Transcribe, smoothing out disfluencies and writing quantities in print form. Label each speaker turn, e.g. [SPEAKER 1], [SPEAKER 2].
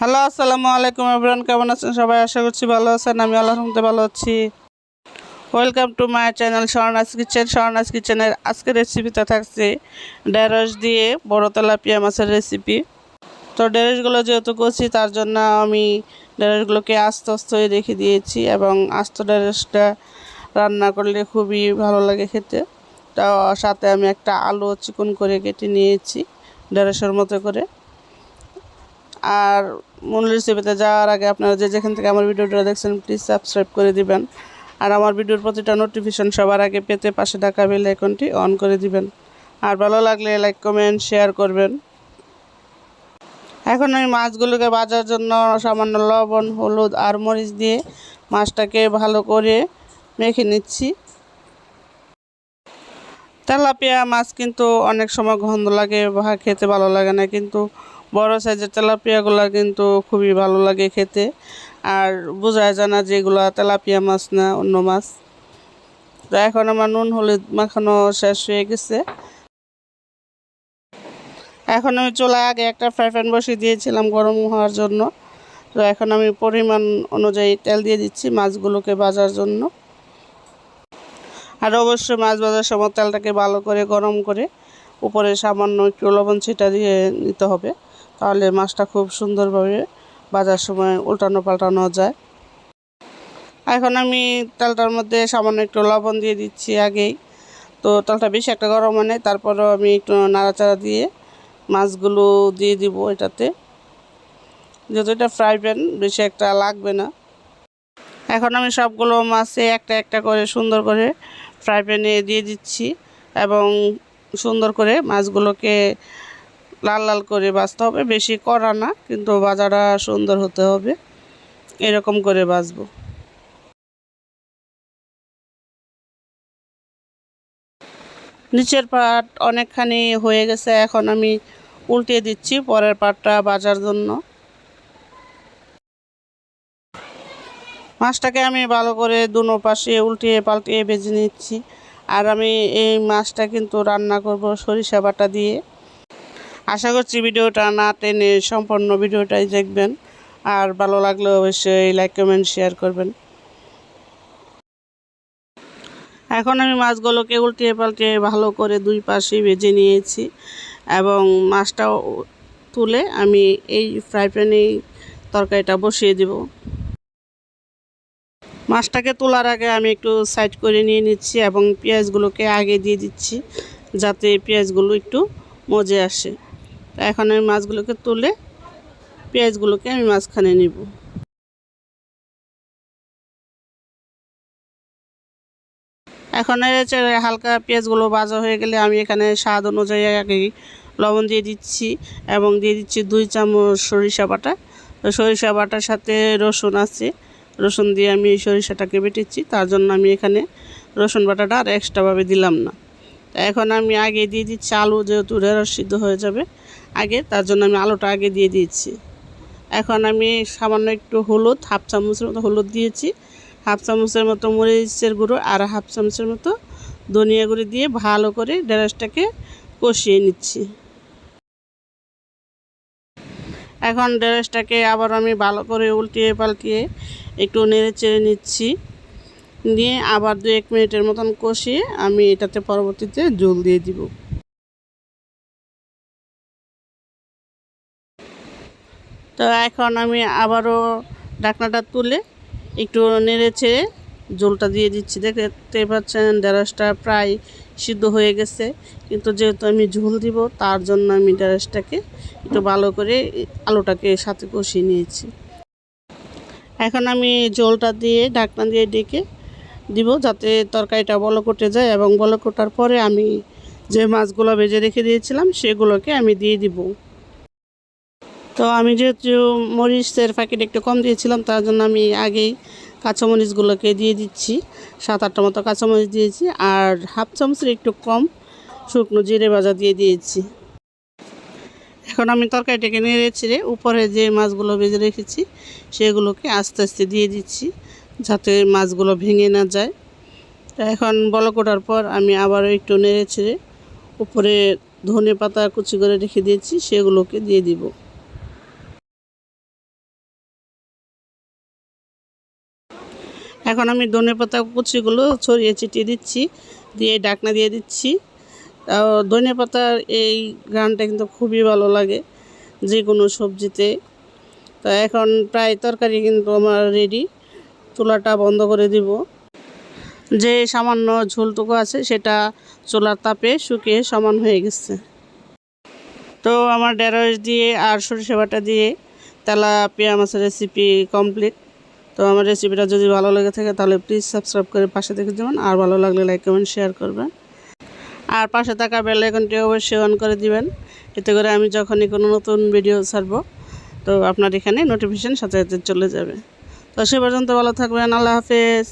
[SPEAKER 1] Hello, আসসালামু আলাইকুম everyone. কেমন আছেন সবাই? আশা করছি ভালো আছেন। আমি আল্লাহর রহমতে ভালো আছি। Welcome to my channel Swarna's Kitchen. Swarna's কিচেনের আজকের রেসিপিতে থাকছে ঢেঁড়স দিয়ে বড় তেলাপিয়া মাছের রেসিপি। তো ঢেঁড়সগুলো যেহেতু করছি তার জন্য আমি ঢেঁড়সগুলোকে আস্তে আস্তে রেখে দিয়েছি, এবং আস্ত ঢেঁড়সটা রান্না করলে খুবই ভালো লাগে খেতে। তো সাথে আমি একটা আলু চিকন করে কেটে নিয়েছি ঢেঁড়সের মতো করে। আর মূল রেসিপিতে যাওয়ার আগে আপনারা যেখান থেকে আমার ভিডিওটা দেখছেন প্লিজ সাবস্ক্রাইব করে দিবেন, আর আমার ভিডিওর প্রতিটা নোটিফিকেশন সবার আগে পেতে পাশে থাকা বেল আইকনটি অন করে দিবেন। আর ভালো লাগলে লাইক কমেন্ট শেয়ার করবেন। এখন আমি মাছগুলোকে ভাজার জন্য সামান্য লবণ, হলুদ আর মরিচ দিয়ে মাছটাকে ভালো করে মেখে নিচ্ছি। তেলাপিয়া মাছ কিন্তু অনেক সময় গন্ধ লাগে বা খেতে ভালো লাগে না, কিন্তু বড় সাইজের তেলাপিয়াগুলো কিন্তু খুবই ভালো লাগে খেতে। আর বোঝা যায় না যে এগুলো তেলাপিয়া মাছ না অন্য মাছ। তো এখন আমার নুন হলুদ মাখানো শেষ হয়ে গেছে। এখন আমি চুলায় আগে একটা ফ্রাই প্যান বসিয়ে দিয়েছিলাম গরম হওয়ার জন্য। তো এখন আমি পরিমাণ অনুযায়ী তেল দিয়ে দিচ্ছি মাছগুলোকে ভাজার জন্য। আর অবশ্যই মাছ ভাজার সময় তেলটাকে ভালো করে গরম করে উপরে সামান্য একটু লবণ ছিটা দিয়ে নিতে হবে, তাহলে মাছটা খুব সুন্দরভাবে ভাজার সময় উল্টানো পাল্টানো যায়। এখন আমি তেলটার মধ্যে সামান্য একটু লবণ দিয়ে দিচ্ছি আগেই। তো তেলটা বেশি একটা গরম হয় নাই, তারপরেও আমি একটু নাড়াচাড়া দিয়ে মাছগুলো দিয়ে দিব এটাতে, যেহেতু এটা ফ্রাই প্যান বেশি একটা লাগবে না। এখন আমি সবগুলো মাছে একটা একটা করে সুন্দর করে ফ্রাই প্যানে দিয়ে দিচ্ছি, এবং সুন্দর করে মাছগুলোকে লাল লাল করে ভাজতে হবে। বেশি কড়া না, কিন্তু ভাজাটা সুন্দর হতে হবে, এরকম করে ভাজবো। নিচের পাট অনেকখানি হয়ে গেছে, এখন আমি উল্টিয়ে দিচ্ছি পরের পাটটা ভাজার জন্য। মাছটাকে আমি ভালো করে দুনো পাশে উল্টিয়ে পাল্টিয়ে ভেজে নিচ্ছি। আর আমি এই মাছটা কিন্তু রান্না করব সরিষা বাটা দিয়ে। আশা করছি ভিডিওটা না টেনে সম্পূর্ণ ভিডিওটাই দেখবেন, আর ভালো লাগলে অবশ্যই লাইক কমেন্ট শেয়ার করবেন। এখন আমি মাছগুলোকে উল্টিয়ে পাল্টিয়ে ভালো করে দুই পাশে ভেজে নিয়েছি, এবং মাছটাও তুলে আমি এই ফ্রাই প্যানেই তরকারিটা বসিয়ে দেব। মাছটাকে তোলার আগে আমি একটু সাইড করে নিয়ে নিচ্ছি, এবং পেঁয়াজগুলোকে আগে দিয়ে দিচ্ছি যাতে পেঁয়াজগুলো একটু মজে আসে। এখন আমি মাছগুলোকে তুলে পেঁয়াজগুলোকে আমি মাঝখানে নিব। এখন হালকা পেঁয়াজগুলো ভাজা হয়ে গেলে আমি এখানে স্বাদ অনুযায়ী আগেই লবণ দিয়ে দিচ্ছি, এবং দিয়ে দিচ্ছি 2 চামচ সরিষা বাটা। সরিষা বাটার সাথে রসুন আছে, রসুন দিয়ে আমি সরিষাটাকে বেটেছি, তার জন্য আমি এখানে রসুন বাটাটা আর এক্সট্রাভাবে দিলাম না। এখন আমি আগে দিয়ে দিচ্ছি আলু, যেহেতু ঢেঁড়স সিদ্ধ হয়ে যাবে আগে, তার জন্য আমি আলুটা আগে দিয়ে দিয়েছি। এখন আমি সামান্য একটু হলুদ, হাফ চামচের মতো হলুদ দিয়েছি, হাফ চামচের মতো মরিচের গুঁড়ো আর হাফ চামচের মতো ধনিয়া গুঁড়ো দিয়ে ভালো করে ঢেঁড়সটাকে কষিয়ে নিচ্ছি। এখন ঢেঁড়সটাকে আবার আমি ভালো করে উল্টিয়ে পাল্টিয়ে একটু নেড়ে চেড়ে নিচ্ছি, দিয়ে আবার 2-1 মিনিটের মতন কষিয়ে আমি এটাতে পরবর্তীতে জল দিয়ে দিব। তো এখন আমি আবারও ঢাকনাটা তুলে একটু নেড়ে ছেড়ে ঝোলটা দিয়ে দিচ্ছি। দেখতে পাচ্ছেন ঢেঁড়সটা প্রায় সিদ্ধ হয়ে গেছে, কিন্তু যেহেতু আমি ঝোল দিব তার জন্য আমি ঢেঁড়সটাকে একটু ভালো করে আলুটাকে সাথে কষিয়ে নিয়েছি। এখন আমি ঝোলটা দিয়ে ঢাকনা দিয়ে ডেকে দিব যাতে তরকারিটা বলক উঠে যায়, এবং বলক ওঠার পরে আমি যে মাছগুলো ভেজে রেখে দিয়েছিলাম সেগুলোকে আমি দিয়ে দিব। তো আমি যেহেতু মরিচের প্যাকেট একটু কম দিয়েছিলাম, তার জন্য আমি আগেই কাঁচামরিচগুলোকে দিয়ে দিচ্ছি। 7-8টা মতো কাঁচামরিচ দিয়েছি, আর হাফ চামচের একটু কম শুকনো জিরে ভাজা দিয়ে দিয়েছি। এখন আমি তরকারিটাকে নেড়ে ছেড়ে উপরে যে মাছগুলো ভেজে রেখেছি সেগুলোকে আস্তে আস্তে দিয়ে দিচ্ছি যাতে মাছগুলো ভেঙে না যায়। তো এখন বলক ওঠার পর আমি আবারও একটু নেড়ে ছেড়ে উপরে ধনে পাতা কুচি করে রেখে দিয়েছি সেগুলোকে দিয়ে দিব। এখন আমি ধনেপাতা কুচিগুলো ছড়িয়ে ছিটিয়ে দিচ্ছি, দিয়ে ঢাকনা দিয়ে দিচ্ছি। ধনেপাতার এই ঘ্রাণটা কিন্তু খুবই ভালো লাগে যে কোনো সবজিতে। তো এখন প্রায় তরকারি কিন্তু আমার রেডি, চুলাটা বন্ধ করে দিব। যে সামান্য ঝোলটুকু আছে সেটা চুলার তাপে শুকিয়ে সমান হয়ে গেছে। তো আমার ঢেঁড়স দিয়ে আর সরিষা বাটা দিয়ে তেলাপিয়া মাছের রেসিপি কমপ্লিট। তো আমার রেসিপিটা যদি ভালো লেগে থাকে তাহলে প্লিজ সাবস্ক্রাইব করে পাশে দেখে যাবেন, আর ভালো লাগলে লাইক কমেন্ট শেয়ার করবেন, আর পাশে থাকা বেল আইকনটি অবশ্যই অন করে দিবেন। এতে করে আমি যখনই কোনো নতুন ভিডিও ছাড়ব তো আপনার এখানে নোটিফিকেশন সাথে সাথে চলে যাবে। তো সে পর্যন্ত ভালো থাকবেন। আল্লাহ হাফেজ।